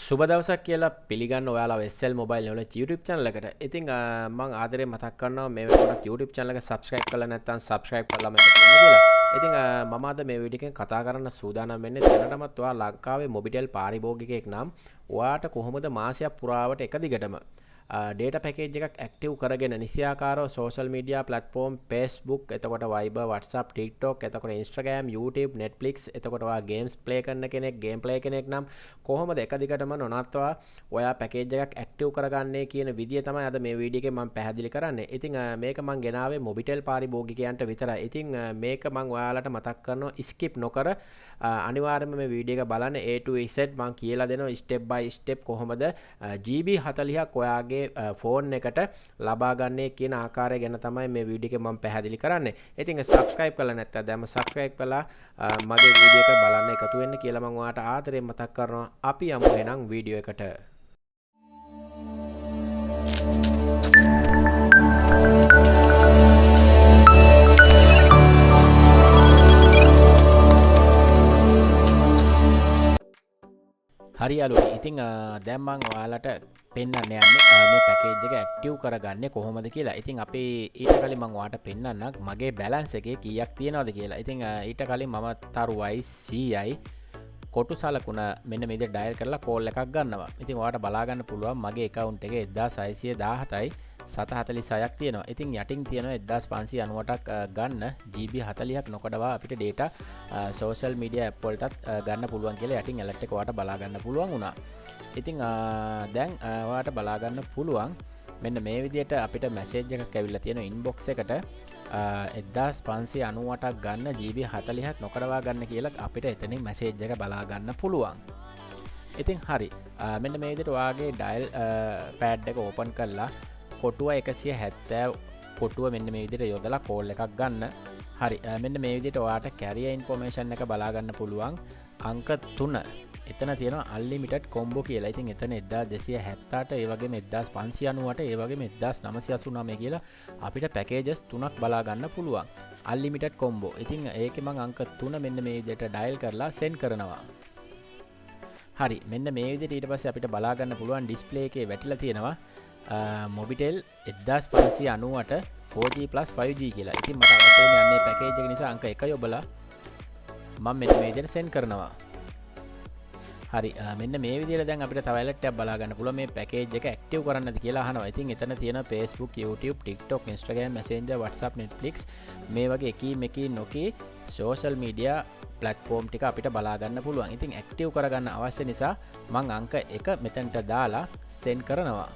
සුබ දවසක් කියලා පිළිගන්න ඔයාලා SL Mobile Knowledge YouTube channel එකට. ඉතින් මම ආදරයෙන් මතක් කරනවා මේ වෙනකොට YouTube channel එක subscribe කරලා නැත්නම් subscribe කරලාම එකතු වෙන්න කියලා. ඉතින් මම අද මේ වීඩියෝ එකෙන් කතා කරන්න සූදානම් වෙන්නේ දැනටමත් ඔයා ලංකාවේ මොබිටෙල් පාරිභෝගිකයෙක් නම් ඔයාට කොහොමද මාසයක් පුරාවට එක දිගටම data package එකක් active කරගෙන නිසියාකාරව social media platform Facebook එතකොට Viber WhatsApp TikTok එතකොට Instagram YouTube Netflix එතකොට ඔයා games play කරන කෙනෙක් game play කෙනෙක් නම් කොහොමද එක දිගටම නොනත්වා ඔයා package එකක් active කරගන්නේ කියන විදිය තමයි අද මේ වීඩියෝ එකේ මම පැහැදිලි කරන්නේ. ඉතින් මේක මම ගෙනාවේ මොබිටෙල් පාරිභෝගිකයන්ට විතරයි. ඉතින් මේක මම ඔයාලට මතක් කරනවා skip නොකර අනිවාර්යයෙන්ම මේ වීඩියෝ එක බලන්න A to Z මම කියලා දෙනවා step by step කොහොමද GB 40ක් ඔයාගේ ෆෝන් එකට ලබා ගන්නේ කියන ආකාරය ගැන තමයි මේ වීඩියෝ එකේ මම පැහැදිලි කරන්නේ. ඉතින් subscribe කරලා නැත්නම් දැන්ම subscribe කරලා මගේ වීඩියෝ එක බලන්න එකතු වෙන්න කියලා මම ඔයාලට ආදරයෙන් මතක් කරනවා. අපි යමු එහෙනම් වීඩියෝ එකට. හරි යාළුවෝ ඉතින් දැන් මම ඔයාලට පෙන්වන්න යන්නේ මේ පැකේජ් එක ඇක්ටිව් කරගන්නේ කොහොමද කියලා. ඉතින් අපි ඊට කලින් මම ඔයාලට පෙන්වන්නම් මගේ බැලන්ස් එකේ කීයක් තියෙනවද කියලා. ඉතින් ඊට කලින් මම තරුවයි 100යි කොටු සලකුණ මෙන්න මේ විදිහට ඩයල් කරලා කෝල් එකක් ගන්නවා. ඉතින් ඔයාලට බලා ගන්න පුළුවන් මගේ account එකේ 1617යි 746ක් තියෙනවා. ඉතින් යටින් තියෙනවා 1598ක් ගන්න GB 40ක් නොකඩවා අපිට data social media app වලටත් ගන්න පුළුවන් කියලා යටින් alert එක ඔයාලට බලා ගන්න පුළුවන් වුණා. ඉතින් දැන් ඔයාලට බලා ගන්න පුළුවන් මෙන්න මේ විදිහට අපිට message එකක් ඇවිල්ලා තියෙනවා inbox එකට 1598ක් ගන්න GB 40ක් නොකඩවා ගන්න කියලා අපිට එතනින් message එක බලා ගන්න පුළුවන්. ඉතින් හරි මෙන්න මේ විදිහට ඔයාගේ dial pad එක open කරලා කොටුව 170 කොටුව මෙන්න මේ විදිහට යොදලා කෝල් එකක් ගන්න. හරි මෙන්න මේ විදිහට ඔයාට carrier information එක බලා ගන්න පුළුවන් අංක 3 එතන තියෙනවා unlimited combo කියලා. ඉතින් එතන 1278 ඒ වගේම 1598 ඒ වගේම 1989 කියලා අපිට packages තුනක් බලා ගන්න පුළුවන් unlimited combo. ඉතින් ඒකේ මම අංක 3 මෙන්න මේ විදිහට dial කරලා send කරනවා. හරි මෙන්න මේ විදිහට ඊට පස්සේ අපිට බලා ගන්න පුළුවන් display එකේ වැටිලා තියෙනවා මොබිටෙල් 1598 4G plus 5G කියලා. ඉතින් මට අවශ්‍ය වෙන්නේ අන්නේ පැකේජ් එක නිසා අංක 1 යොබලා මම මෙන්න මේ විදිහට send කරනවා. හරි මෙන්න මේ විදිහට දැන් අපිට තව alert එකක් බලා ගන්න පුළුවන් මේ පැකේජ් එක active කරන්නද කියලා අහනවා. ඉතින් එතන තියෙන Facebook YouTube TikTok Instagram Messenger WhatsApp Netflix මේ වගේ එකී නොකී social media platform ටික අපිට බලා ගන්න පුළුවන්. ඉතින් active කරගන්න අවශ්‍ය නිසා මම අංක 1 මෙතනට දාලා send කරනවා.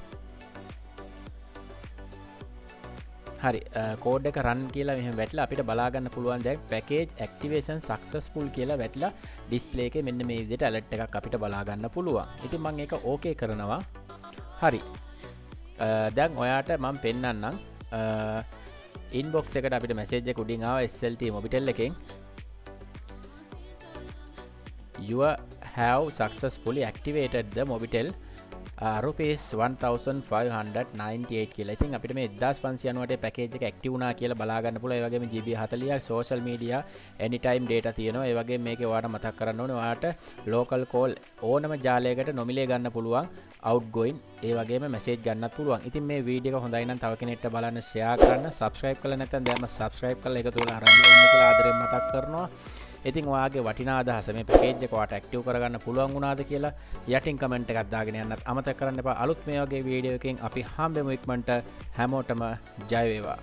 හරි කෝඩ් එක රන් කියලා මෙහෙම වැටලා අපිට බලා ගන්න පුළුවන් දැන් package activation successful කියලා වැටලා display එකේ මෙන්න මේ විදිහට alert එකක් අපිට බලා ගන්න පුළුවන්. ඉතින් මම ඒක okay කරනවා. හරි දැන් ඔයාට මම පෙන්නන්නම් inbox එකට අපිට message එක උඩින් ආවා SLT Mobitel එකෙන් you have successfully activated the Mobitel rupees 1598 කියලා. ඉතින් අපිට මේ 1598 පැකේජ් එක ඇක්ටිව් වුණා කියලා බලා ගන්න පුළුවන්. ඒ වගේම GB 40ක් social media anytime data තියෙනවා. ඒ වගේම මේකේ ඔයාලට මතක් කරන්න ඕනේ ඔයාලට local call ඕනම ජාලයකට නොමිලේ ගන්න පුළුවන් outgoing ඒ වගේම message ගන්නත් පුළුවන්. ඉතින් මේ වීඩියෝ එක හොඳයි නම් තව කෙනෙක්ට බලන්න share කරන්න subscribe කරලා නැත්නම් දැන්ම subscribe කරලා එකතු වෙලා අරන් ඉන්න කියලා ආදරෙන් මතක් කරනවා. ඉතින් ඔයාගේ වටිනා අදහස මේ පැකේජ් එක ඔයාට ඇක්ටිව් කරගන්න පුළුවන් වුණාද කියලා යටින් කමෙන්ට් එකක් දාගෙන යන්නත් අමතක කරන්න එපා. අලුත් මේ වගේ වීඩියෝ එකකින් අපි හම්බෙමු ඉක්මනට. හැමෝටම ජය වේවා.